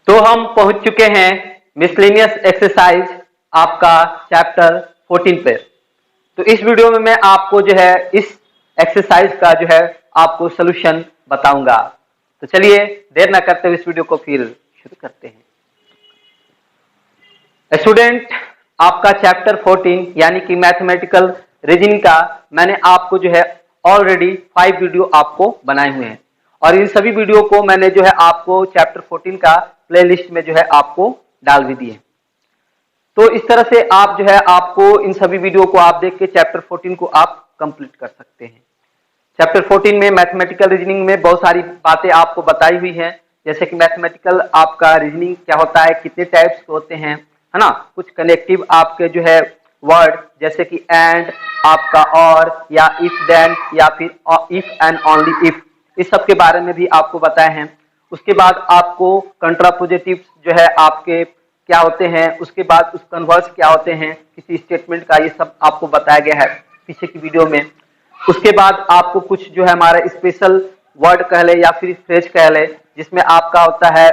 तो हम पहुंच चुके हैं मिसलेनियस एक्सरसाइज आपका चैप्टर 14 पे। तो इस वीडियो में मैं आपको जो है इस एक्सरसाइज का जो है आपको सोल्यूशन बताऊंगा। तो चलिए देर ना करते हुए इस वीडियो को फिर शुरू करते हैं। स्टूडेंट, आपका चैप्टर 14 यानी कि मैथमेटिकल रीजनिंग का मैंने आपको जो है ऑलरेडी 5 वीडियो आपको बनाए हुए हैं और इन सभी वीडियो को मैंने जो है आपको चैप्टर 14 का प्लेलिस्ट में जो है आपको डाल भी दिए। तो इस तरह से आप जो है आपको इन सभी वीडियो को आप देख के चैप्टर 14 को आप कंप्लीट कर सकते हैं। चैप्टर 14 में मैथमेटिकल रीजनिंग में बहुत सारी बातें आपको बताई हुई हैं, जैसे कि मैथमेटिकल आपका रीजनिंग क्या होता है, कितने टाइप्स के होते हैं, है ना। कुछ कनेक्टिव आपके जो है वर्ड जैसे कि एंड, आपका और, या इफ देन, या फिर इफ एंड ओनली इफ, इस सब के बारे में भी आपको बताए हैं। उसके बाद आपको कंट्रापोजिटिव जो है आपके क्या होते हैं, उसके बाद उस कन्वर्स क्या होते हैं किसी स्टेटमेंट का, ये सब आपको बताया गया है पीछे की वीडियो में। उसके बाद आपको कुछ जो है हमारा स्पेशल वर्ड कह ले या फिर फ्रेज कह ले, जिसमें आपका होता है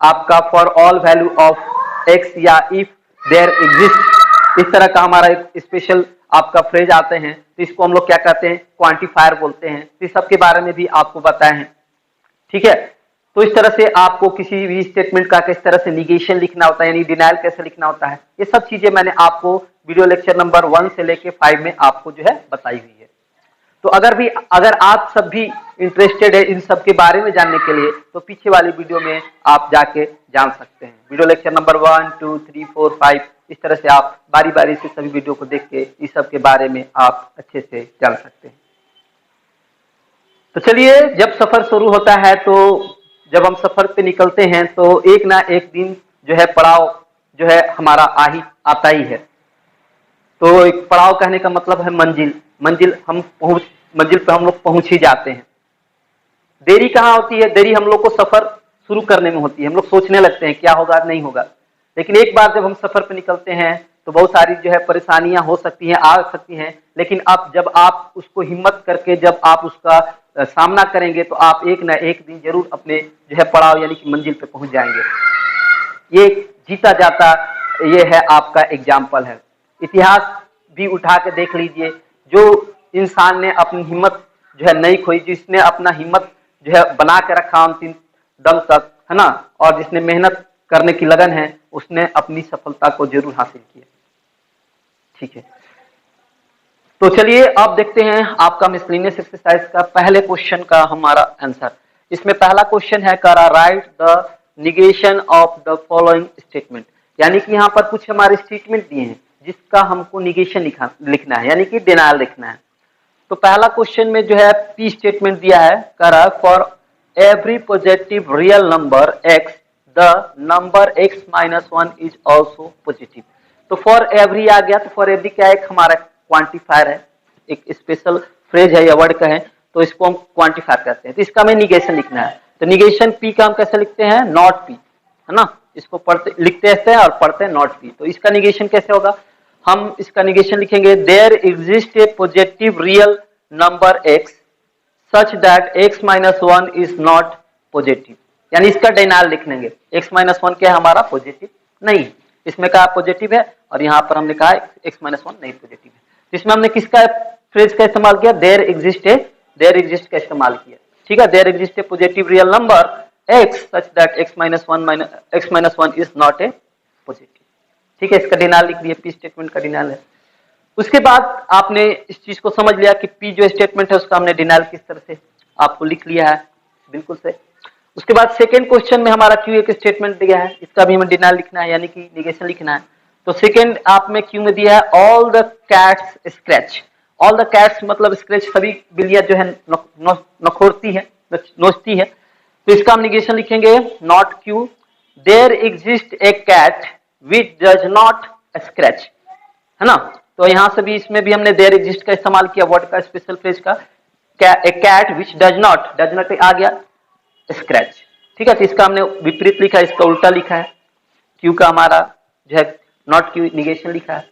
आपका for all value of x या इफ देयर एग्जिस्ट, इस तरह का हमारा एक स्पेशल आपका फ्रेज आते हैं। तो इसको हम लोग क्या कहते हैं, क्वांटिफायर बोलते हैं। तो इस सब के बारे में भी आपको बताए हैं, ठीक है। तो इस तरह से आपको किसी भी स्टेटमेंट का किस तरह से निगेशन लिखना होता है, यानी डिनायल कैसे लिखना होता है, ये सब चीजें मैंने आपको वीडियो लेक्चर नंबर 1 से लेके 5 में आपको जो है बताई हुई है। तो अगर आप सब भी इंटरेस्टेड है इन सब के बारे में जानने के लिए, तो पीछे वाली वीडियो में आप जाके जान सकते हैं। वीडियो लेक्चर नंबर 1, 2, 3, 4, 5, इस तरह से आप बारी बारी से सभी वीडियो को देख के इस सब के बारे में आप अच्छे से जान सकते हैं। तो चलिए, जब सफर शुरू होता है, तो जब हम सफर पे निकलते हैं तो एक ना एक दिन जो है पड़ाव जो है हमारा आता ही है। तो एक पड़ाव कहने का मतलब है मंजिल मंजिल पे हम लोग पहुंच ही जाते हैं। देरी कहाँ होती है, देरी हम लोग को सफर शुरू करने में होती है। हम लोग सोचने लगते हैं क्या होगा नहीं होगा, लेकिन एक बार जब हम सफर पे निकलते हैं तो बहुत सारी जो है परेशानियां हो सकती हैं, आ सकती हैं, लेकिन अब जब आप उसको हिम्मत करके जब आप उसका सामना करेंगे तो आप एक ना एक दिन जरूर अपने जो है पड़ाव यानी कि मंजिल पे पहुंच जाएंगे। ये जीता जाता ये है आपका एग्जाम्पल है। इतिहास भी उठा के देख लीजिए, जो इंसान ने अपनी हिम्मत जो है नहीं खोई, जिसने अपना हिम्मत जो है बना के रखा अंतिम दम तक, है ना, और जिसने मेहनत करने की लगन है, उसने अपनी सफलता को जरूर हासिल किया, ठीक है। तो चलिए अब देखते हैं आपका मिसलेनियस एक्सरसाइज का पहले क्वेश्चन का हमारा आंसर। इसमें पहला क्वेश्चन है करा right the negation of the following statement, यानी कि यहाँ पर कुछ हमारे स्टेटमेंट दिए हैं जिसका हमको निगेशन लिखना है, यानी कि डिनायल लिखना है। तो पहला क्वेश्चन में जो है पी स्टेटमेंट दिया है, करा for every positive real number x the number x minus 1 is also positive. तो फॉर एवरी आ गया, तो फॉर एवरी क्या एक हमारा क्वांटिफायर है, एक स्पेशल फ्रेज है या वर्ड का है, तो इसको हम क्वांटिफायर कहते हैं। तो इसका हमें निगेशन लिखना है। तो निगेशन पी का हम कैसे लिखते हैं, नॉट पी, है ना। इसको पढ़ते लिखते हैं और पढ़ते हैं नॉट पी। तो इसका निगेशन कैसे होगा, हम इसका निगेशन लिखेंगे there exist a positive real number X such that x minus 1 is not positive, यानी इसका डिनायल लिख लेंगे। x माइनस 1 क्या है हमारा, पॉजिटिव नहीं, इसमें कहा पॉजिटिव है और यहाँ पर हमने कहा x माइनस 1 नहीं पॉजिटिव है। इसमें हमने किसका फ्रेज का इस्तेमाल किया, देयर एग्जिस्ट का इस्तेमाल किया, ठीक है। There exist a positive real number x such that x minus 1 is not a positive, ठीक है। इसका डिनायल लिख दिया, पी स्टेटमेंट का डिनायल है। उसके बाद आपने इस चीज को समझ लिया कि पी जो स्टेटमेंट है उसका हमने डिनायल किस तरह से आपको लिख लिया है, बिल्कुल से। उसके बाद सेकंड क्वेश्चन में हमारा क्यू एक स्टेटमेंट दिया है, इसका भी हमें डिनायल लिखना है, यानी कि निगेशन लिखना है। तो सेकंड आप में क्यू में दिया है all the cats scratch. All the cats मतलब स्क्रैच, सभी बिल्लियां जो है नखोरती है, नोचती है। तो इसका हम निगेशन लिखेंगे not Q, there exist a cat which does not scratch, है ना। तो यहां से भी इसमें भी हमने देयर एग्जिस्ट का इस्तेमाल किया, वर्ड का स्पेशल फ्रेज का, ए कैट विच डज नॉट आ गया स्क्रैच, ठीक है। तो इसका हमने विपरीत लिखा है, इसका उल्टा लिखा है, क्यू का हमारा जो है नॉट क्यू निगेशन लिखा है।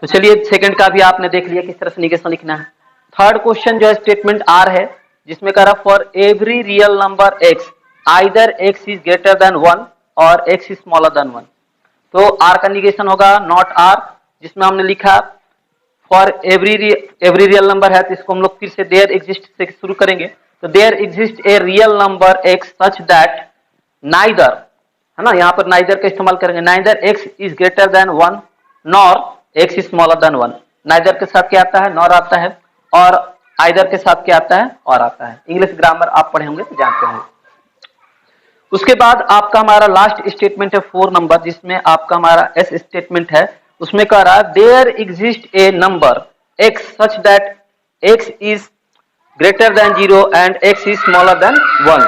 तो चलिए सेकंड का भी आपने देख लिया किस तरह से निगेशन लिखना है। थर्ड क्वेश्चन जो है स्टेटमेंट आर है, जिसमें कह रहा for every real number x either x is greater than 1 और x इज स्मॉलर देन 1। तो r का निगेशन होगा नॉट r, जिसमें हमने लिखा फॉर एवरी रियल नंबर है, तो इसको हम लोग फिर से देयर एग्जिस्ट से शुरू करेंगे। तो there exist a real number x such that neither, है ना, यहाँ पर नाइदर का इस्तेमाल करेंगे, neither x is greater than 1 nor x is smaller than 1। Neither के साथ क्या आता है, नॉर आता है, और आइदर के साथ क्या आता है, और आता है। इंग्लिश ग्रामर आप पढ़े होंगे तो जानते हैं। उसके बाद आपका हमारा लास्ट स्टेटमेंट है 4 नंबर, जिसमें आपका हमारा एस स्टेटमेंट है। उसमें कह रहा है there exist a number x such that x is greater than 0 and x is smaller than 1।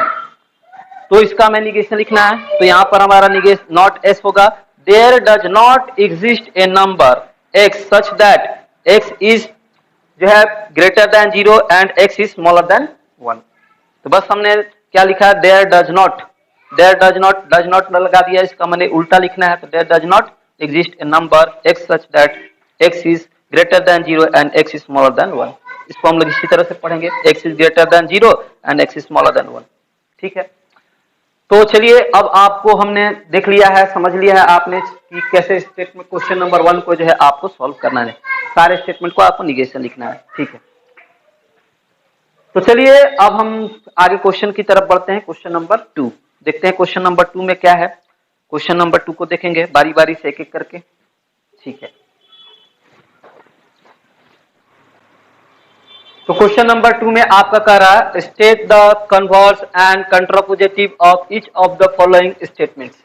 तो इसका हमें निगेशन लिखना है। तो यहाँ पर हमारा निगेशन नॉट एस होगा, there does not exist a number x such that x is जो है greater than 0 and x is smaller than 1। तो बस हमने क्या लिखा, there does not, does not लगा दिया, इसका मैंने उल्टा लिखना है। तो there does not exist a number x such that x is greater than 0 and x is smaller than 1। इसको हम लोग इसी तरह से पढ़ेंगे, x is greater than 0 and x is smaller than 1। ठीक है, तो चलिए अब आपको हमने देख लिया है, समझ लिया है आपने कि कैसे स्टेटमेंट क्वेश्चन नंबर 1 को जो है आपको सॉल्व करना है। सारे स्टेटमेंट को आपको निगेशन लिखना है। ठीक है, तो चलिए अब हम आगे क्वेश्चन की तरफ बढ़ते हैं। क्वेश्चन नंबर 2 देखते हैं, क्वेश्चन नंबर 2 में क्या है। क्वेश्चन नंबर 2 को देखेंगे बारी बारी से एक एक करके। ठीक है, तो क्वेश्चन नंबर 2 में आपका कह रहा है state the converse and contrapositive of each of the following statements.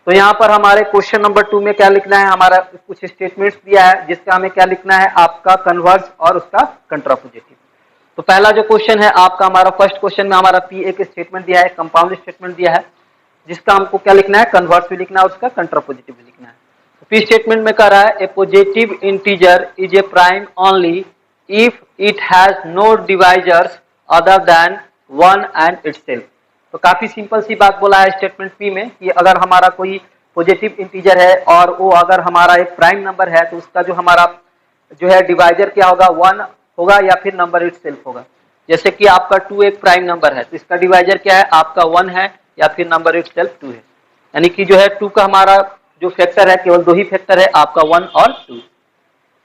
तो यहाँ पर हमारे क्वेश्चन नंबर 2 में क्या लिखना है, हमारा कुछ स्टेटमेंट्स दिया है जिसका हमें क्या लिखना है, आपका कन्वर्स और उसका कंट्रापोजिटिव। तो पहला जो क्वेश्चन है आपका, हमारा फर्स्ट क्वेश्चन में हमारा पी एक स्टेटमेंट दिया है, कंपाउंड स्टेटमेंट दिया है, जिसका हमको क्या लिखना है, कन्वर्स भी लिखना है, उसका कंट्रापोजिटिव भी लिखना है। तो पी स्टेटमेंट में कह रहा है a positive integer is a prime only if it has no divisors other than 1 and itself. तो काफी सिंपल सी बात बोला है स्टेटमेंट पी में कि अगर हमारा कोई पॉजिटिव इंटीजर है और वो अगर हमारा एक प्राइम नंबर है, तो उसका जो हमारा जो है डिवाइजर क्या होगा, 1 होगा या फिर नंबर इटसेल्फ होगा। जैसे कि आपका 2 एक प्राइम नंबर है, तो इसका डिवाइजर क्या है, आपका 1 है या फिर नंबर इटसेल्फ 2 है। यानी कि जो है 2 का हमारा जो फैक्टर है, केवल 2 ही फैक्टर है, आपका 1 और 2।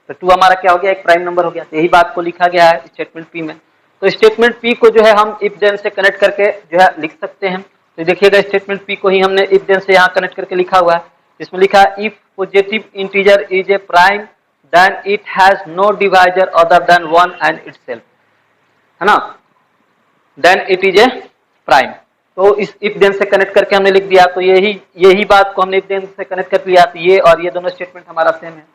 तो 2 हमारा क्या हो गया, एक प्राइम नंबर हो गया। तो यही बात को लिखा गया है स्टेटमेंट पी में। तो स्टेटमेंट पी को जो है हम इफ देन से कनेक्ट करके जो है लिख सकते हैं। तो देखिएगा स्टेटमेंट पी को ही हमने इफ देन से यहाँ कनेक्ट करके लिखा हुआ है, जिसमें लिखा है if positive integer is a prime then it has no divisor other than 1 and itself, है ना, then it is a prime. तो इस इफ देन से कनेक्ट करके हमने लिख दिया। तो यही बात को हमने इफ देन से कनेक्ट कर लिया। तो ये और ये दोनों स्टेटमेंट हमारा सेम है।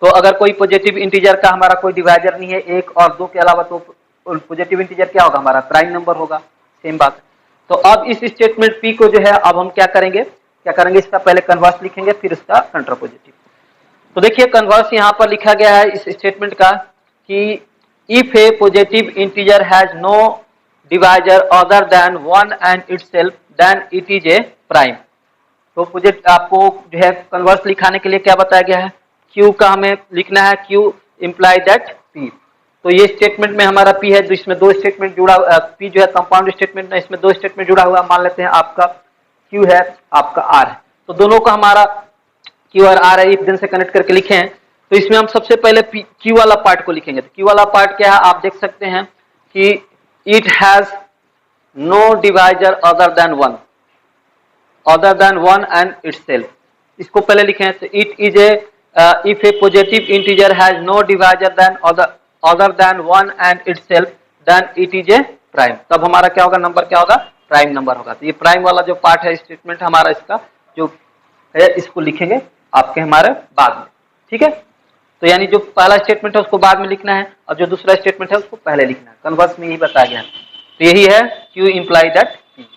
तो अगर कोई पॉजिटिव इंटीजर का हमारा कोई डिवाइजर नहीं है 1 और 2 के अलावा, तो पॉजिटिव इंटीजर क्या होगा, हमारा प्राइम नंबर होगा। सेम बात। तो अब इस स्टेटमेंट पी को जो है अब हम क्या करेंगे, इसका पहले कन्वर्स लिखेंगे, फिर इसका कंट्रापोजिटिव। तो देखिए कन्वर्स यहाँ पर लिखा गया है इस स्टेटमेंट का कि if a positive integer has no divisor other than 1 and itself then it is a prime. तो आपको जो है कन्वर्स लिखाने के लिए क्या बताया गया है, क्यू का हमें लिखना है, क्यू इम्प्लाई दैट पी। तो ये स्टेटमेंट में हमारा पी है, तो इसमें 2 स्टेटमेंट जुड़ा, पी जो है कंपाउंड स्टेटमेंट है, इसमें 2 स्टेटमेंट जुड़ा हुआ। मान लेते हैं आपका क्यू है, आपका आर है। तो दोनों का हमारा क्यू और आर है, इफ देन से कनेक्ट करके लिखे हैं। तो इसमें हम सबसे पहले क्यू वाला पार्ट को लिखेंगे। तो क्यू वाला पार्ट क्या है, आप देख सकते हैं कि it has no divisor other than 1 and itself. इसको पहले लिखे हैं। तो it is a if a positive integer has no divisor than other than 1 and itself then it is a prime। तब हमारा क्या होगा, नंबर क्या होगा, प्राइम नंबर होगा। तो ये प्राइम वाला जो पार्ट है स्टेटमेंट हमारा, इसका जो है इसको लिखेंगे आपके हमारे बाद में। ठीक है, तो यानी जो पहला स्टेटमेंट है उसको बाद में लिखना है और जो दूसरा स्टेटमेंट है उसको पहले लिखना है। कन्वर्स में यही बताया गया है। तो यही है क्यू इम्प्लाई दैट पी।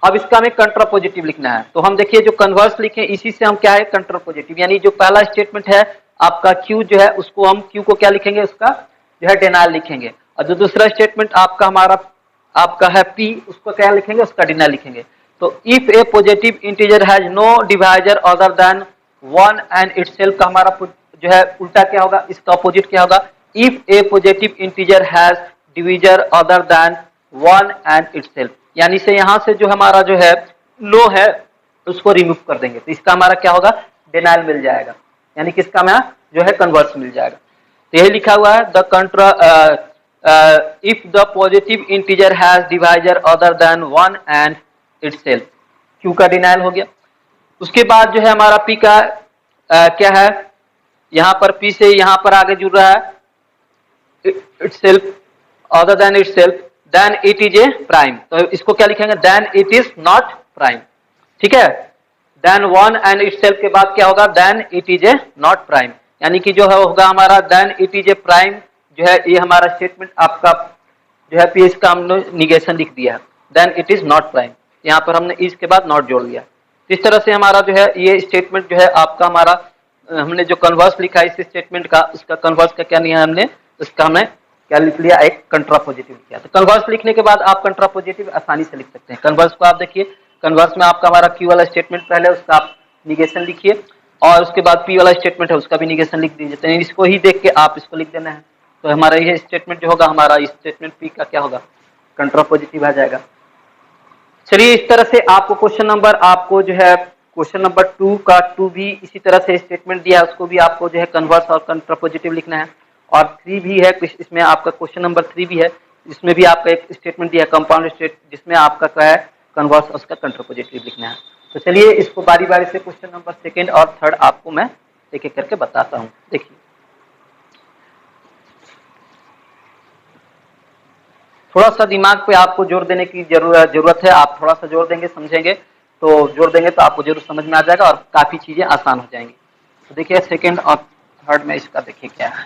अब इसका हमें कंट्रापोजिटिव लिखना है। तो हम देखिए जो कन्वर्स लिखे इसी से हम क्या है, कंट्रापोजिटिव, यानी जो पहला स्टेटमेंट है आपका क्यू जो है उसको हम क्यू को क्या लिखेंगे, उसका जो है डिनाइल लिखेंगे। और जो दूसरा स्टेटमेंट आपका हमारा आपका है पी, उसको क्या लिखेंगे, उसका डिनाइल लिखेंगे। तो if a positive integer has no divisor other than 1 and itself का हमारा जो है उल्टा क्या होगा, इसका अपोजिट क्या होगा, if a positive integer has divisor other than 1 and itself. यानी से यहाँ से जो हमारा जो है नो है उसको रिमूव कर देंगे, तो इसका हमारा क्या होगा, डिनाइल मिल जाएगा, यानी कि इसका हमें जो है कन्वर्स मिल जाएगा। तो यही लिखा हुआ है the कंट्रा if the positive integer has divisor other than 1 and itself, Q का डिनाइल हो गया। उसके बाद जो है हमारा पी का क्या है, यहाँ पर पी से यहाँ पर आगे जुड़ रहा है itself other than itself then it is a prime, तो इसको क्या लिखेंगे, then it is not prime, ठीक है। then one and itself के बाद क्या होगा, then it is a not prime, यानी कि जो है होगा हमारा then it is a prime, जो है ये हमारा स्टेटमेंट आपका जो है पी का हमने निगेशन लिख दिया है, then it is not prime, यहाँ पर हमने इस के बाद नॉट जोड़ दिया। इस तरह से हमारा जो है ये स्टेटमेंट जो है आपका हमारा हमने जो कन्वर्स लिखा है इस स्टेटमेंट का, उसका कन्वर्स का क्या लिया है हमने, उसका हमने क्या लिख लिया, एक कंट्रापोजिटिव किया। तो कन्वर्स लिखने के बाद आप कंट्रापोजिटिव आसानी से लिख सकते हैं। कन्वर्स को आप देखिए, कन्वर्स में आपका हमारा क्यू वाला स्टेटमेंट पहले उसका आप निगेशन लिखिए और उसके बाद पी वाला स्टेटमेंट है उसका भी निगेशन लिख दीजिए, तो इसको ही देख के आप इसको लिख देना है। तो हमारा ये स्टेटमेंट जो होगा हमारा स्टेटमेंट पी का क्या होगा, कंट्रापोजिटिव आ जाएगा। चलिए इस तरह से आपको क्वेश्चन नंबर आपको जो है क्वेश्चन नंबर 2 का 2 भी इसी तरह से स्टेटमेंट दिया है, उसको भी आपको जो है कन्वर्स और कंट्रापोजिटिव लिखना है। और 3 भी है, इसमें आपका क्वेश्चन नंबर 3 भी है, इसमें भी आपका एक स्टेटमेंट दिया है कंपाउंड स्टेट, जिसमें आपका क्या है कन्वर्स और उसका कंट्रापोजिटिव लिखना है। तो चलिए इसको बारी बारी से क्वेश्चन नंबर 2 और 3 आपको मैं एक एक करके बताता हूँ। देखिए थोड़ा सा दिमाग पे आपको जोर देने की जरूरत है, आप थोड़ा सा जोर देंगे समझेंगे तो जोर देंगे तो आपको जरूर समझ में आ जाएगा और काफी चीजें आसान हो जाएंगी। तो देखिए 2 और 3 में इसका देखिए क्या है।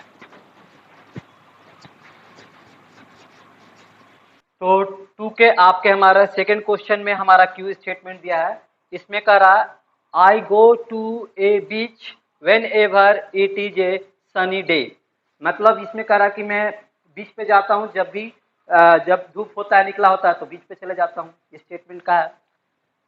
तो 2 के आपके हमारा सेकंड क्वेश्चन में हमारा क्यू स्टेटमेंट दिया है, इसमें कह रहा है I go to a beach whenever it is a sunny day, मतलब इसमें कह रहा है कि मैं बीच पे जाता हूँ जब भी जब धूप होता है निकला होता है तो बीच पे चले जाता हूँ, ये स्टेटमेंट का है।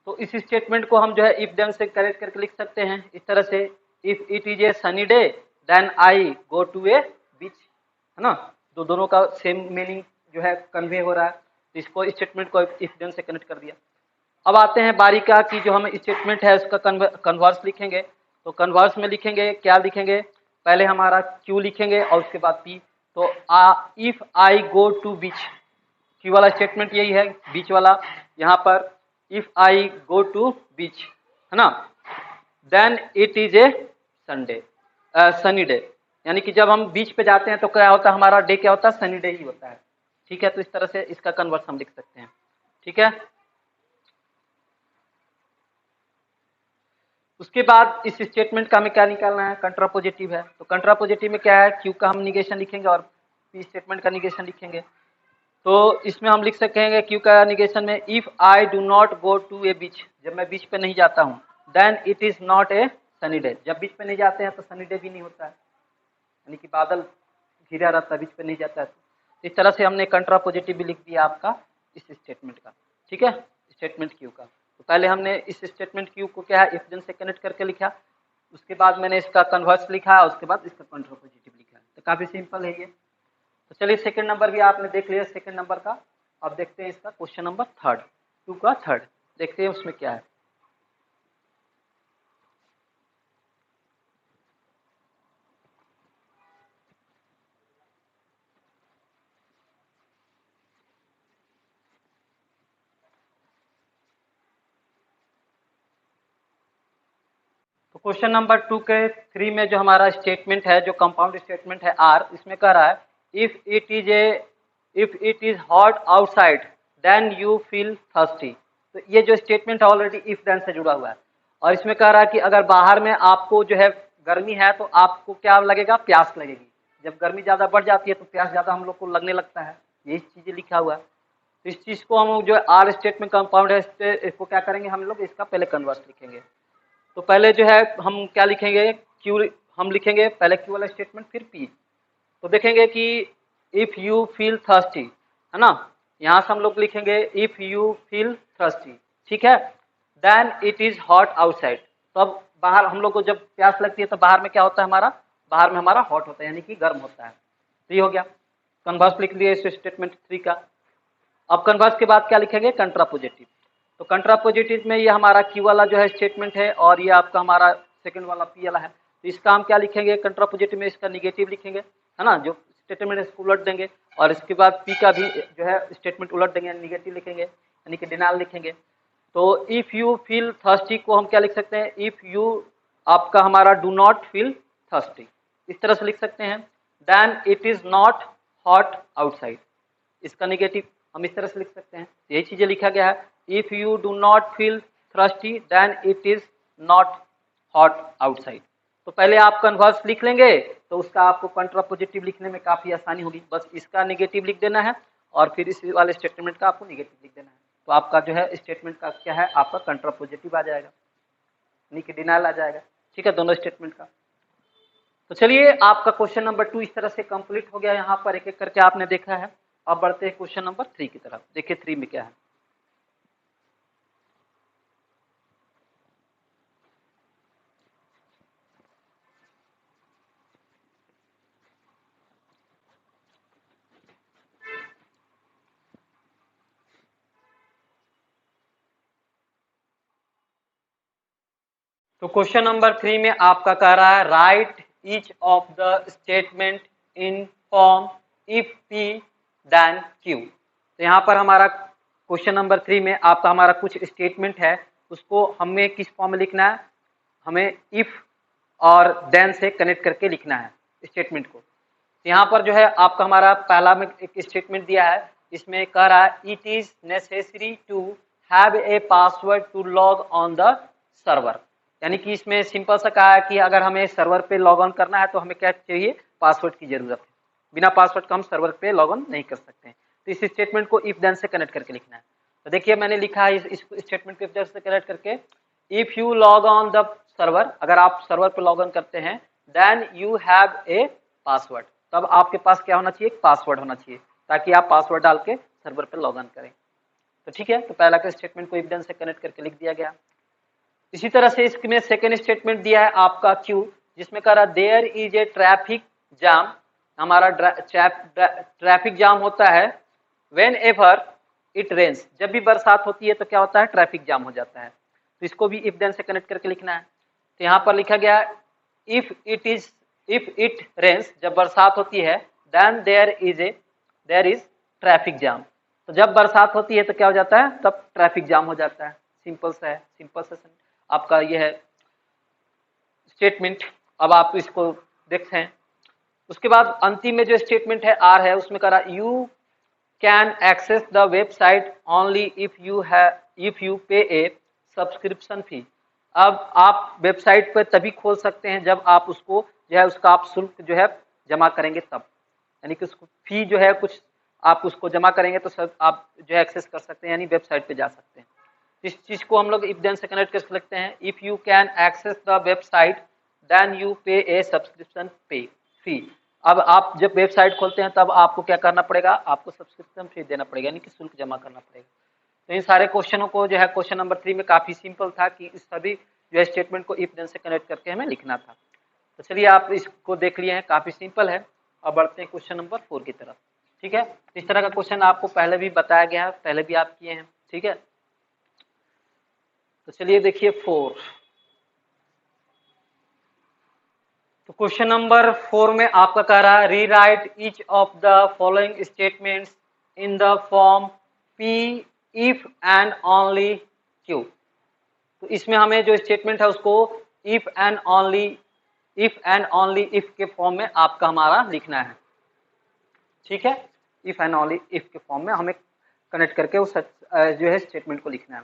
तो इस स्टेटमेंट को हम जो है इफ देन से करेक्ट करके लिख सकते हैं इस तरह से, if it is a sunny day then I go to a beach, है ना। तो दोनों का सेम मीनिंग जो है कन्वे हो रहा है, तो इसको स्टेटमेंट को इफ देन से कनेक्ट कर दिया। अब आते हैं बारी का कि जो हम स्टेटमेंट है उसका कन्वर्स लिखेंगे। तो कन्वर्स में लिखेंगे क्या लिखेंगे, पहले हमारा क्यू लिखेंगे और उसके बाद पी। तो if I go to beach, Q वाला स्टेटमेंट यही है बीच वाला, यहाँ पर if I go to beach, है ना, then it is a Sunday sunny day, यानी कि जब हम बीच पे जाते हैं तो क्या होता है हमारा डे क्या होता है, सनी डे ही होता है, ठीक है। तो इस तरह से इसका कन्वर्स हम लिख सकते हैं, ठीक है। उसके बाद इस स्टेटमेंट का हमें क्या निकालना है, कंट्रापोजिटिव है। तो कंट्रापोजिटिव में क्या है, क्यू का हम निगेशन लिखेंगे और पी स्टेटमेंट का निगेशन लिखेंगे। तो इसमें हम लिख सकेंगे क्यू का निगेशन में, if I do not go to a beach, जब मैं बीच पे नहीं जाता हूँ, then it is not a sunny day, जब बीच पे नहीं जाते हैं तो सनी डे भी नहीं होता है, यानी कि बादल घिरा रहता है, बीच पे नहीं जाता है। तो इस तरह से हमने कंट्रापोजिटिव भी लिख दिया आपका इस स्टेटमेंट का, ठीक है, स्टेटमेंट क्यू का। तो पहले हमने इस स्टेटमेंट क्यू को क्या है इफ देन से कनेक्ट करके लिखा, उसके बाद मैंने इसका कन्वर्स लिखा, उसके बाद इसका कंट्रापोजिटिव लिखा। तो काफी सिंपल है ये। तो चलिए सेकंड नंबर भी आपने देख लिया सेकंड नंबर का। अब देखते हैं इसका क्वेश्चन नंबर 3, 2 का 3 देखते हैं उसमें क्या है। तो क्वेश्चन नंबर 2 के 3 में जो हमारा स्टेटमेंट है, जो कंपाउंड स्टेटमेंट है आर, इसमें कह रहा है if it is hot outside then you feel thirsty. तो ये जो स्टेटमेंट है ऑलरेडी इफ देन से जुड़ा हुआ है, और इसमें कह रहा है कि अगर बाहर में आपको जो है गर्मी है तो आपको क्या लगेगा, प्यास लगेगी। जब गर्मी ज्यादा बढ़ जाती है तो प्यास ज्यादा हम लोग को लगने लगता है, यही चीजें लिखा हुआ है। तो इस चीज को हम जो आर स्टेटमेंट कंपाउंड है इसको क्या करेंगे हम लोग, इसका पहले कन्वर्स लिखेंगे। तो पहले जो है हम क्या लिखेंगे, क्यू हम लिखेंगे पहले क्यू वाला स्टेटमेंट फिर पी। तो देखेंगे कि इफ यू फील थर्स्टी, है ना, यहाँ से हम लोग लिखेंगे इफ यू फील थर्स्टी, ठीक है, then it is hot outside. तो अब बाहर हम लोग को जब प्यास लगती है तो बाहर में क्या होता है हमारा, बाहर में हमारा हॉट होता है, यानी कि गर्म होता है। तो ये हो गया, कन्वर्स लिख दिए इस स्टेटमेंट 3 का। अब कन्वर्स के बाद क्या लिखेंगे, कंट्रापोजिटिव। तो कंट्रापोजिटिव में ये हमारा क्यू वाला जो है स्टेटमेंट है और ये आपका हमारा सेकंड वाला पी वाला है। तो इसका हम क्या लिखेंगे, कंट्रापोजिटिव में इसका निगेटिव लिखेंगे, है ना, जो स्टेटमेंट है इसको उलट देंगे, और इसके बाद पी का भी जो है स्टेटमेंट उलट देंगे, निगेटिव लिखेंगे, यानी कि डिनाल लिखेंगे। तो इफ यू फील थर्स्टी को हम क्या लिख सकते हैं, इफ यू आपका हमारा डू नॉट फील थर्स्टी, इस तरह से लिख सकते हैं। Then it is not hot outside, इसका निगेटिव हम इस तरह से लिख सकते हैं। यही चीजें लिखा गया है, if you do not feel thirsty then it is not hot outside. तो पहले आप कन्वर्स लिख लेंगे तो उसका आपको कंट्रापोजिटिव लिखने में काफी आसानी होगी। बस इसका निगेटिव लिख देना है और फिर इस वाले स्टेटमेंट का आपको निगेटिव लिख देना है, तो आपका जो है स्टेटमेंट का क्या है, आपका कंट्रापोजिटिव आ जाएगा, यानी कि डिनायल आ जाएगा। ठीक है, दोनों स्टेटमेंट का। तो चलिए आपका क्वेश्चन नंबर 2 इस तरह से कंप्लीट हो गया, यहाँ पर एक एक करके आपने देखा है। अब बढ़ते हैं क्वेश्चन नंबर 3 की तरफ। देखिए 3 में क्या है। तो क्वेश्चन नंबर 3 में आपका कह रहा है write each of the statement in form if P then Q. तो यहाँ पर हमारा क्वेश्चन नंबर 3 में आपका हमारा कुछ स्टेटमेंट है, उसको हमें किस फॉर्म में लिखना है, हमें इफ और देन से कनेक्ट करके लिखना है स्टेटमेंट को। यहाँ पर जो है आपका हमारा पहला में एक स्टेटमेंट दिया है, इसमें कह रहा है it is necessary to have a password to log on the server, यानी कि इसमें सिंपल सा कहा है कि अगर हमें सर्वर पे लॉग ऑन करना है तो हमें क्या चाहिए, पासवर्ड की जरूरत है। बिना पासवर्ड का हम सर्वर पे लॉग ऑन नहीं कर सकते हैं। तो इस स्टेटमेंट को इफ देन से कनेक्ट करके लिखना है। तो देखिए मैंने लिखा है इस स्टेटमेंट को इफ देन से कनेक्ट करके, if you log on the server, अगर आप सर्वर पे लॉग ऑन करते हैं, then you have a password, तब आपके पास क्या होना चाहिए, पासवर्ड होना चाहिए, ताकि आप पासवर्ड डाल के सर्वर पे लॉग ऑन करें। तो ठीक है, तो पहला का स्टेटमेंट को इफ देन से कनेक्ट करके लिख दिया गया। इसी तरह से इसमें सेकेंड स्टेटमेंट दिया है आपका क्यू, जिसमें कह रहा there is a traffic jam, हमारा ट्रैफिक जाम होता है व्हेन एवर इट रेन्स, जब भी बरसात होती है तो क्या होता है, ट्रैफिक जाम हो जाता है। तो इसको भी इफ देन से कनेक्ट करके लिखना है। तो यहाँ पर लिखा गया इफ इट रेन्स, जब बरसात होती है, then there is traffic jam, तो जब बरसात होती है तो क्या हो जाता है, तब ट्रैफिक जाम हो जाता है। सिंपल सा है, सिंपल सा आपका ये है स्टेटमेंट। अब आप इसको देखते हैं। उसके बाद अंतिम में जो स्टेटमेंट है आर है, उसमें कह रहा you can access the website only if you pay a subscription फी। अब आप वेबसाइट पर तभी खोल सकते हैं जब आप उसको जो है उसका आप शुल्क जो है जमा करेंगे तब, यानी कि उसको फी जो है कुछ आप उसको जमा करेंगे तो सब आप जो है एक्सेस कर सकते हैं, यानी वेबसाइट पे जा सकते हैं। इस चीज को हम लोग इफ देन से कनेक्ट कर सकते हैं, if you can access the website then you pay a subscription फी। अब आप जब वेबसाइट खोलते हैं तब आपको क्या करना पड़ेगा, आपको सब्सक्रिप्शन फी देना पड़ेगा, यानी कि शुल्क जमा करना पड़ेगा। तो इन सारे क्वेश्चनों को जो है क्वेश्चन नंबर 3 में काफी सिंपल था कि इस सभी जो है स्टेटमेंट को इफ देन से कनेक्ट करके हमें लिखना था। तो चलिए आप इसको देख लिए हैं, काफी सिंपल है। अब बढ़ते हैं क्वेश्चन नंबर 4 की तरफ। ठीक है, इस तरह का क्वेश्चन आपको पहले भी बताया गया है, पहले भी आप किए हैं। ठीक है, तो चलिए देखिए 4। तो क्वेश्चन नंबर 4 में आपका कह रहा है rewrite each of the following statements in the form P if and only Q. तो इसमें हमें जो स्टेटमेंट है उसको इफ एंड ओनली इफ के फॉर्म में आपका हमारा लिखना है। ठीक है, इफ एंड ओनली इफ के फॉर्म में हमें कनेक्ट करके उस जो है स्टेटमेंट को लिखना है।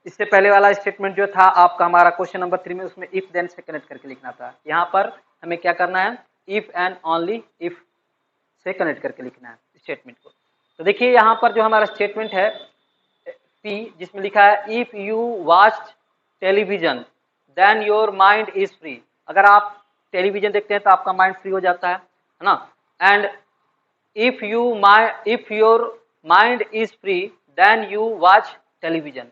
इससे पहले वाला स्टेटमेंट जो था आपका हमारा क्वेश्चन नंबर 3 में, उसमें इफ देन से कनेक्ट करके लिखना था। यहाँ पर हमें क्या करना है, इफ एंड ओनली इफ से कनेक्ट करके लिखना है स्टेटमेंट को। तो देखिए यहाँ पर जो हमारा स्टेटमेंट है पी, जिसमें लिखा है if you watch television then your mind is free. अगर आप टेलीविजन देखते हैं तो आपका माइंड फ्री हो जाता है ना। And if your mind is free then you watch television.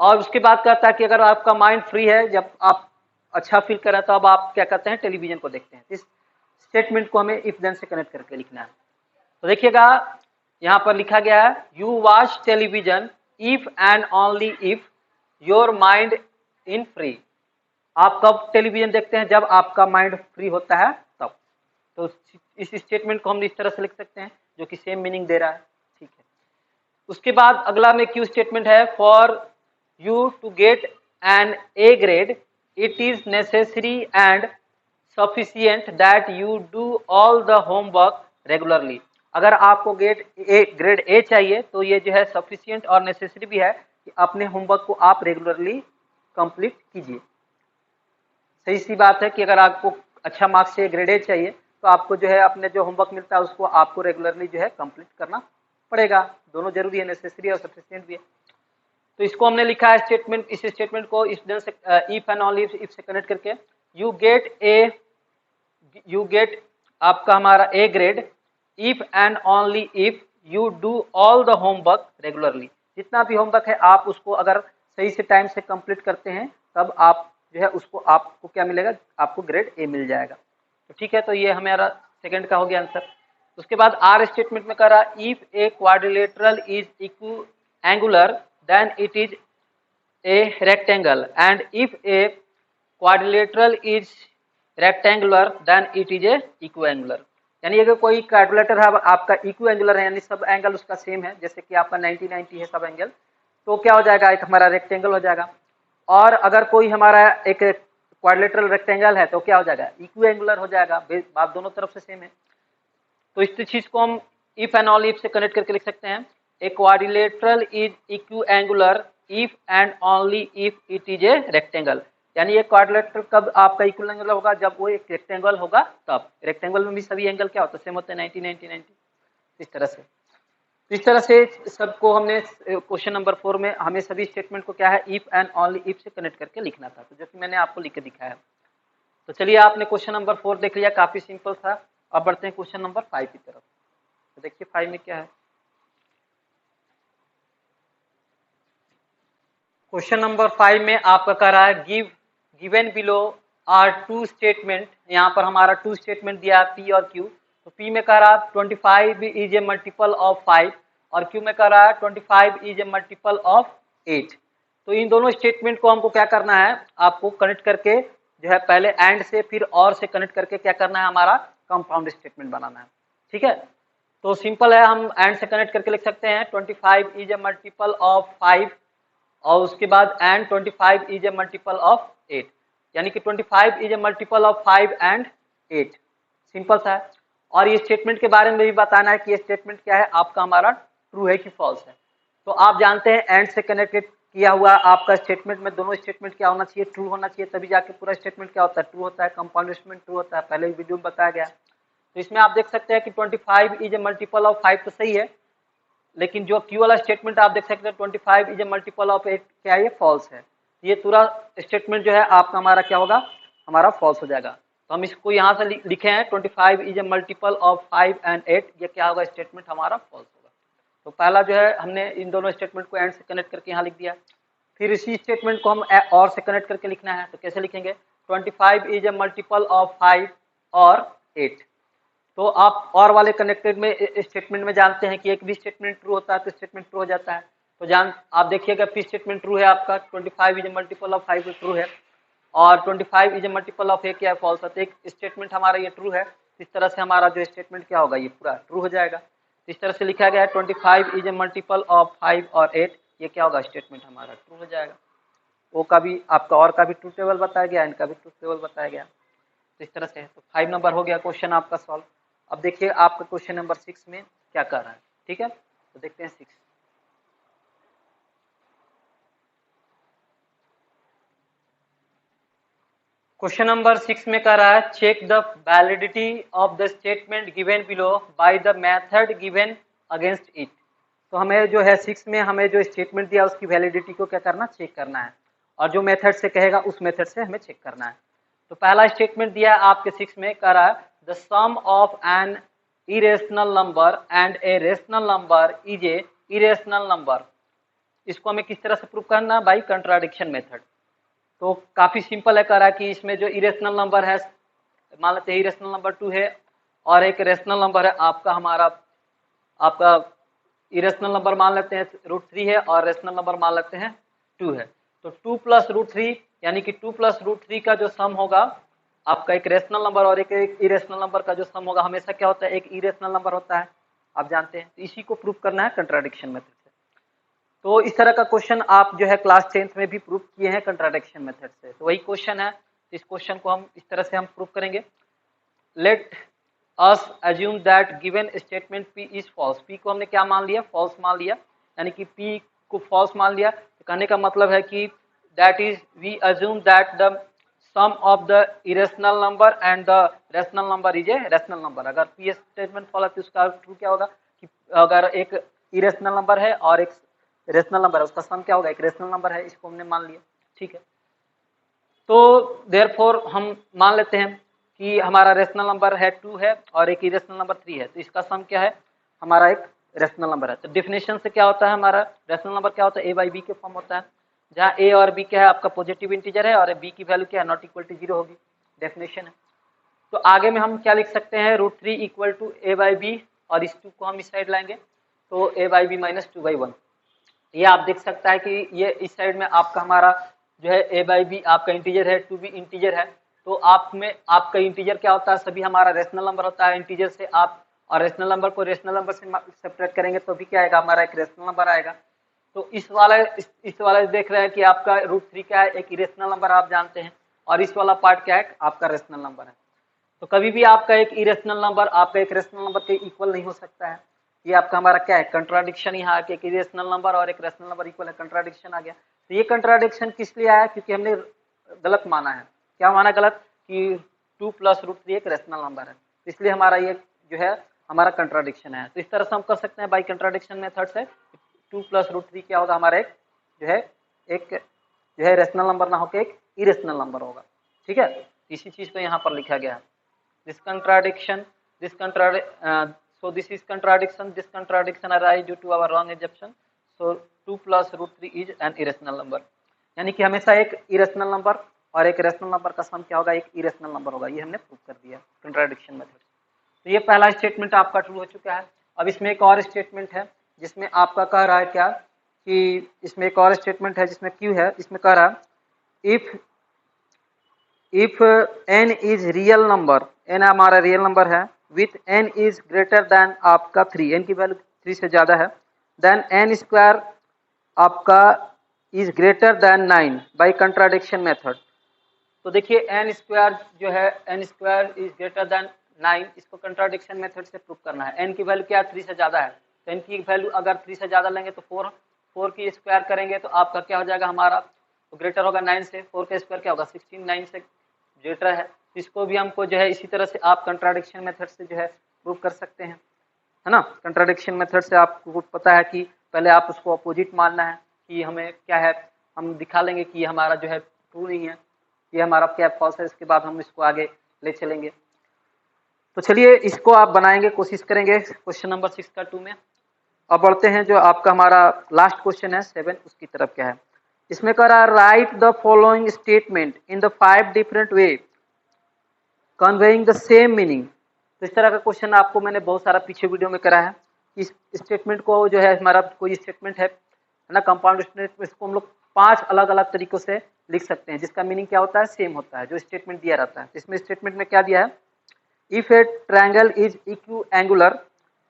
और उसके बाद कहता है कि अगर आपका माइंड फ्री है, जब आप अच्छा फील कर रहे हैं तो अब आप क्या करते हैं, टेलीविजन को देखते हैं। इस स्टेटमेंट को हमें इफ देन से कनेक्ट करके लिखना है। तो देखिएगा यहाँ पर लिखा गया है you watch television if and only if your mind in free. आप कब टेलीविजन देखते हैं? जब आपका माइंड फ्री होता है तब। तो इस स्टेटमेंट को हम इस तरह से लिख सकते हैं जो कि सेम मीनिंग दे रहा है। ठीक है, उसके बाद अगला में क्यू स्टेटमेंट है for you to get an A grade it is necessary and sufficient that you do all the homework regularly. अगर आपको ग्रेड ए चाहिए तो ये जो है सफिशिएंट और नेसेसरी भी है कि अपने होमवर्क को आप रेगुलरली कंप्लीट कीजिए। सही सी बात है कि अगर आपको अच्छा मार्क्स चाहिए, ग्रेड ए चाहिए, तो आपको जो है अपने जो होमवर्क मिलता है उसको आपको रेगुलरली जो है कंप्लीट करना पड़ेगा। दोनों जरूरी है, नेसेसरी और सफिशिएंट भी है। तो इसको हमने लिखा है स्टेटमेंट, इस स्टेटमेंट को इफ एंड ओनली इफ से कनेक्ट करके यू गेट आपका हमारा A grade if and only if you do all the homework regularly. जितना भी होमवर्क है आप उसको अगर सही से टाइम से कंप्लीट करते हैं तब आप जो है उसको आपको क्या मिलेगा? आपको ग्रेड ए मिल जाएगा। तो ठीक है, तो ये हमारा सेकंड का हो गया आंसर। उसके बाद आर स्टेटमेंट में कह रहा if a quadrilateral is equiangular then it is a rectangle and if a quadrilateral is rectangular then it is a equiangular. यानी अगर कोई क्वाड्रिलेटर है आपका इक्विएंगुलर है, यानी सब एंगल उसका सेम है, जैसे कि आपका 90-90 है सब एंगल, तो क्या हो जाएगा? एक हमारा रेक्टेंगल हो जाएगा। और अगर कोई हमारा एक क्वाड्रिलेटरल रेक्टेंगल है तो क्या हो जाएगा? इक्विएंगुलर हो जाएगा। बात दोनों तरफ से सेम है। तो इस चीज को हम इफ एंड ओनली इफ से कनेक्ट करके लिख सकते हैं a quadrilateral is equiangular if and only if it is a rectangle. यानी ये क्वाड्रिलेटरल कब आपका इक्विएंगुलर होगा? जब वो एक रेक्टेंगल होगा तब। रेक्टेंगल में भी सभी एंगल क्या होता है? सेम होते हैं, 90-90-90। इस तरह से सबको हमने क्वेश्चन नंबर 4 में हमें सभी स्टेटमेंट को क्या है इफ एंड ओनली इफ से कनेक्ट करके लिखना था, तो जो कि मैंने आपको लिख के दिखाया है। तो चलिए आपने क्वेश्चन नंबर 4 देख लिया, काफी सिंपल था। अब बढ़ते हैं क्वेश्चन नंबर 5 की तरफ। तो देखिए 5 में क्या है। क्वेश्चन नंबर 5 में आपका कह रहा है given below are two statement. यहाँ पर हमारा टू स्टेटमेंट दिया है पी और क्यू। तो पी में कह रहा है 25 इज ए मल्टीपल ऑफ 5 और क्यू में कह रहा है 25 इज ए मल्टीपल ऑफ 8। तो इन दोनों स्टेटमेंट को हमको क्या करना है? आपको कनेक्ट करके जो है पहले एंड से फिर और से कनेक्ट करके क्या करना है? हमारा कंपाउंड स्टेटमेंट बनाना है। ठीक है, तो सिंपल है, हम एंड से कनेक्ट करके लिख सकते हैं 25 इज ए मल्टीपल ऑफ 5 और उसके बाद and 25 is a multiple of 8, यानी कि 25 is a multiple of 5 and 8। Simple सा है। और ये स्टेटमेंट के बारे में भी बताना है कि ये स्टेटमेंट क्या है, आपका हमारा ट्रू है कि फॉल्स है। तो आप जानते हैं एंड से कनेक्टेड किया हुआ आपका स्टेटमेंट में दोनों स्टेटमेंट क्या होना चाहिए? ट्रू होना चाहिए, तभी जाके पूरा स्टेटमेंट क्या होता है? ट्रू होता है। कंपाउंड स्टेटमेंट ट्रू होता है, पहले वीडियो में बताया गया। तो इसमें आप देख सकते हैं कि 25 इज ए मल्टीपल ऑफ 5 तो सही है, लेकिन जो क्यू वाला स्टेटमेंट आप देख सकते हैं 25 इज ए मल्टीपल ऑफ 8 क्या है? ये फॉल्स है। ये पूरा स्टेटमेंट जो है आपका हमारा क्या होगा? हमारा फॉल्स हो जाएगा। तो हम इसको यहाँ से लिखे हैं 25 is a multiple of 5 and 8, ये क्या होगा? स्टेटमेंट हमारा फॉल्स होगा। तो पहला जो है हमने इन दोनों स्टेटमेंट को एंड से कनेक्ट करके यहाँ लिख दिया। फिर इसी स्टेटमेंट को हम और से कनेक्ट करके लिखना है। तो कैसे लिखेंगे? 25 इज ए मल्टीपल ऑफ 5 और 8। तो आप और वाले कनेक्टेड में स्टेटमेंट में जानते हैं कि एक भी स्टेटमेंट ट्रू होता है तो स्टेटमेंट ट्रू हो जाता है। तो आप देखिएगा फिर स्टेटमेंट ट्रू है आपका 25 is a multiple of 5 true है और 25 इज ए मल्टीपल ऑफ 8 क्या है? फॉल्स है। तो एक स्टेटमेंट हमारा ये ट्रू है, इस तरह से हमारा जो स्टेटमेंट क्या होगा? ये पूरा ट्रू हो जाएगा। इस तरह से लिखा गया है 25 इज ए मल्टीपल ऑफ 5 और 8, ये क्या होगा? स्टेटमेंट हमारा ट्रू हो जाएगा। वो का भी आपका और का भी ट्रू टेबल बताया गया, इनका भी ट्रू टेबल बताया गया। तो इस तरह से तो 5 नंबर हो गया क्वेश्चन आपका सॉल्व। अब देखिए आपका क्वेश्चन नंबर 6 में क्या कर रहा है। ठीक है, तो देखते हैं 6। क्वेश्चन नंबर 6 में कह रहा है check the validity of the statement given below by the method given against it. तो हमें जो है 6 में हमें जो स्टेटमेंट दिया उसकी वैलिडिटी को क्या करना? चेक करना है, और जो मेथड से कहेगा उस मेथड से हमें चेक करना है। तो पहला स्टेटमेंट दिया है आपके 6 में, कह रहा है the sum of an irrational number and a rational number is a irrational number. इसको हमें किस तरह से प्रूव करना? By contradiction method. तो काफी सिंपल है, कह रहा है कि इसमें जो इरेशनल नंबर है, मान लेते हैं इरेशनल नंबर 2 है और एक रेशनल नंबर है आपका हमारा आपका इरेशनल नंबर मान लेते हैं √3 है और रेशनल नंबर मान लेते हैं 2 है। तो 2 प्लस √3 यानी कि 2 प्लस √3 का जो सम होगा आपका एक रेशनल नंबर और एक इरेशनल नंबर का जो सम होगा हमेशा क्या होता है, एक इरेशनल नंबर होता है, आप जानते हैं। तो इसी को प्रूव करना है कंट्राडिक्शन मेथड से। तो इस तरह का क्वेश्चन आप जो है क्लास 10th में भी प्रूव किए हैं कंट्राडिक्शन मेथड से। तो वही क्वेश्चन है, इस क्वेश्चन को हम इस तरह से हम प्रूव करेंगे। Let us assume that given statement P is false. P को हमने क्या मान लिया, फॉल्स मान लिया, यानी कि P को फॉल्स मान लिया। तो कहने का मतलब है कि that is we assume that the sum of the irrational number and the rational number is a rational number. अगर P स्टेटमेंट फॉल्स है तो उसका ट्रू क्या होगा कि अगर एक इरेशनल नंबर है और एक रेशनल नंबर है, उसका सम क्या होगा, एक रेशनल नंबर है। इसको हमने मान लिया, ठीक है। तो देयरफॉर हम मान लेते हैं कि हमारा रेशनल नंबर है 2 है और एक इरेशनल नंबर 3 है। तो इसका सम क्या है, हमारा एक रेशनल नंबर है। तो डेफिनेशन से क्या होता है, हमारा रेशनल नंबर क्या होता है, a/b के फॉर्म होता है, जहाँ a और b क्या है, आपका पॉजिटिव इंटीजर है और b की वैल्यू क्या है, नॉट इक्वल टू 0 होगी। डेफिनेशन है। तो आगे में हम क्या लिख सकते हैं, √3 इक्वल टू a/b और इस 2 को हम इस साइड लाएंगे तो a/b माइनस 2/1। ये आप देख सकता है कि ये इस साइड में आपका हमारा जो है a/b आपका इंटीजर है, 2b इंटीजर है। तो आप में आपका इंटीजर क्या होता है, सभी हमारा रेशनल नंबर होता है। इंटीजर से आप और रेशनल नंबर को रेशनल नंबर से सेपरेट करेंगे तो भी क्या आएगा, हमारा एक रेशनल नंबर आएगा। तो इस वाला देख रहे हैं कि आपका √3 क्या है, एक इरेशनल नंबर आप जानते हैं, और इस वाला पार्ट क्या है, आपका रेशनल नंबर है। तो कभी भी आपका एक इरेशनल नंबर आपका एक रेशनल नंबर के इक्वल नहीं हो सकता है। ये आपका हमारा क्या है, कंट्राडिक्शन। यहाँ के एक इरेशनल नंबर और एक रेशनल नंबर इक्वल है, कंट्राडिक्शन आ गया। तो ये कंट्राडिक्शन किस लिए आया, क्योंकि हमने गलत माना है। क्या माना गलत, कि 2 प्लस √3 एक रेशनल नंबर है, इसलिए हमारा ये जो है हमारा कंट्राडिक्शन है। तो इस तरह से हम कर सकते हैं बाई कंट्राडिक्शन मेथड से 2 प्लस √3 क्या होगा, हमारा एक जो है रेशनल नंबर ना होकर एक इरेशनल नंबर होगा, ठीक है। इसी चीज को यहाँ पर लिखा गया है। this contradiction so this is contradiction, this contradiction arise due to our wrong assumption, so 2 plus √3 is an irrational number। यानी कि हमेशा एक इरेशनल नंबर और एक रेशनल नंबर का सम क्या होगा, एक इरेशनल नंबर होगा। ये हमने प्रूव कर दिया कंट्राडिक्शन मेथड। तो ये पहला स्टेटमेंट आपका ट्रू हो चुका है। अब इसमें एक और स्टेटमेंट है जिसमें आपका कह रहा है क्या, कि इसमें एक और स्टेटमेंट है जिसमें क्यू है, इसमें कह रहा है if n is real number, n हमारा रियल नंबर है, with n is greater than आपका 3, n की वैल्यू 3 से ज्यादा है, देन n स्क्वायर आपका is greater than 9 by contradiction method. तो देखिए n स्क्वायर जो है, n square is greater than 9, इसको कंट्राडिक्शन मेथड से प्रूव करना है। n की वैल्यू क्या, 3 से ज्यादा है। तो n की वैल्यू अगर 3 से ज्यादा लेंगे तो 4 की स्क्वायर करेंगे तो आपका क्या हो जाएगा, हमारा तो ग्रेटर होगा 9 से, 4 का स्क्वायर क्या होगा 16, 9 से ग्रेटर है। इसको भी हमको जो है इसी तरह से आप कंट्राडिक्शन मेथड से जो है प्रूव कर सकते हैं, है ना। कंट्राडिक्शन मेथड से आपको पता है कि पहले आप उसको अपोजिट मानना है कि हमें क्या है, हम दिखा लेंगे कि हमारा जो है ट्रू नहीं है, ये हमारा क्या फॉल्स है, इसके बाद हम इसको आगे ले चलेंगे। तो चलिए इसको आप बनाएंगे, कोशिश करेंगे क्वेश्चन नंबर 6 का 2 में। अब बढ़ते हैं जो आपका हमारा लास्ट क्वेश्चन है 7, उसकी तरफ क्या है। इसमें कह रहा है right the following statement in the 5 different way conveying the same meaning. तो इस तरह का क्वेश्चन आपको मैंने बहुत सारा पीछे वीडियो में करा है। इस स्टेटमेंट को जो है हमारा कोई स्टेटमेंट है ना, कंपाउंड स्टेटमेंट, इसको हम लोग 5 अलग अलग तरीकों से लिख सकते हैं जिसका मीनिंग क्या होता है, सेम होता है, जो स्टेटमेंट दिया रहता है। इसमें स्टेटमेंट में क्या दिया है, if a triangle is equiangular,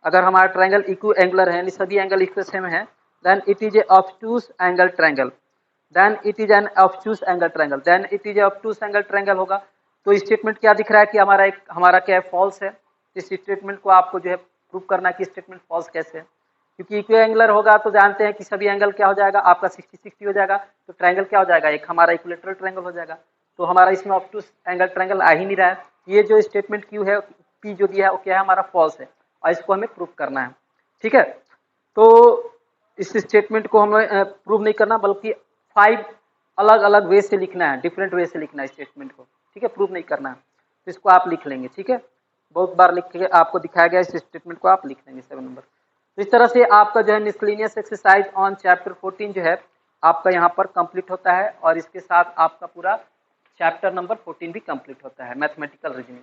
अगर हमारा ट्रायंगल इक्यू एंगुलर है यानी सभी एंगल इक्वल सेम है, then it is a obtuse angle triangle, then it is an obtuse angle triangle, then it is a obtuse angle triangle होगा। तो statement क्या दिख रहा है कि हमारा क्या है, फॉल्स है। इस स्टेटमेंट को आपको जो है प्रूव करना है कि स्टेटमेंट फॉल्स कैसे है, क्योंकि इक्वी एंगुलर होगा तो जानते हैं कि सभी एंगल क्या हो जाएगा, आपका 60-60 हो जाएगा। तो ट्रायंगल क्या हो जाएगा, एक हमारा इक्विलेटरल ट्रायंगल हो जाएगा। तो हमारा इसमें ऑब्टूस एंगल ट्रायंगल आ ही नहीं रहा है। ये जो स्टेटमेंट क्यू है, पी जो दिया है वो क्या है, हमारा फॉल्स है, और इसको हमें प्रूव करना है, ठीक है। तो इस स्टेटमेंट को हमें प्रूव नहीं करना, बल्कि 5 अलग अलग वे से लिखना है, डिफरेंट वे से लिखना है स्टेटमेंट को, ठीक है, प्रूव नहीं करना है। तो इसको आप लिख लेंगे, ठीक है, बहुत बार लिख के आपको दिखाया गया, इस स्टेटमेंट को आप लिख लेंगे 7 नंबर। तो इस तरह से आपका जो है मिसलेनियस एक्सरसाइज ऑन चैप्टर 14 जो है आपका यहाँ पर कंप्लीट होता है, और इसके साथ आपका पूरा चैप्टर नंबर 14 भी कंप्लीट होता है, मैथमेटिकल रीजनिंग।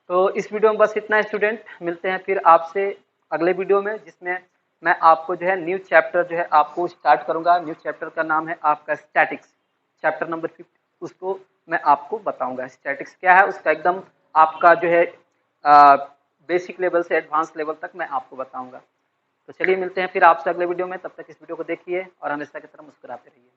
तो इस वीडियो में बस इतना स्टूडेंट, मिलते हैं फिर आपसे अगले वीडियो में, जिसमें मैं आपको जो है न्यू चैप्टर जो है आपको स्टार्ट करूंगा। न्यू चैप्टर का नाम है आपका स्टैटिक्स, चैप्टर नंबर 5। उसको मैं आपको बताऊंगा स्टैटिक्स क्या है, उसका एकदम आपका जो है बेसिक लेवल से एडवांस लेवल तक मैं आपको बताऊंगा। तो चलिए मिलते हैं फिर आपसे अगले वीडियो में, तब तक इस वीडियो को देखिए और हमेशा की तरह मुस्कुराते रहिए।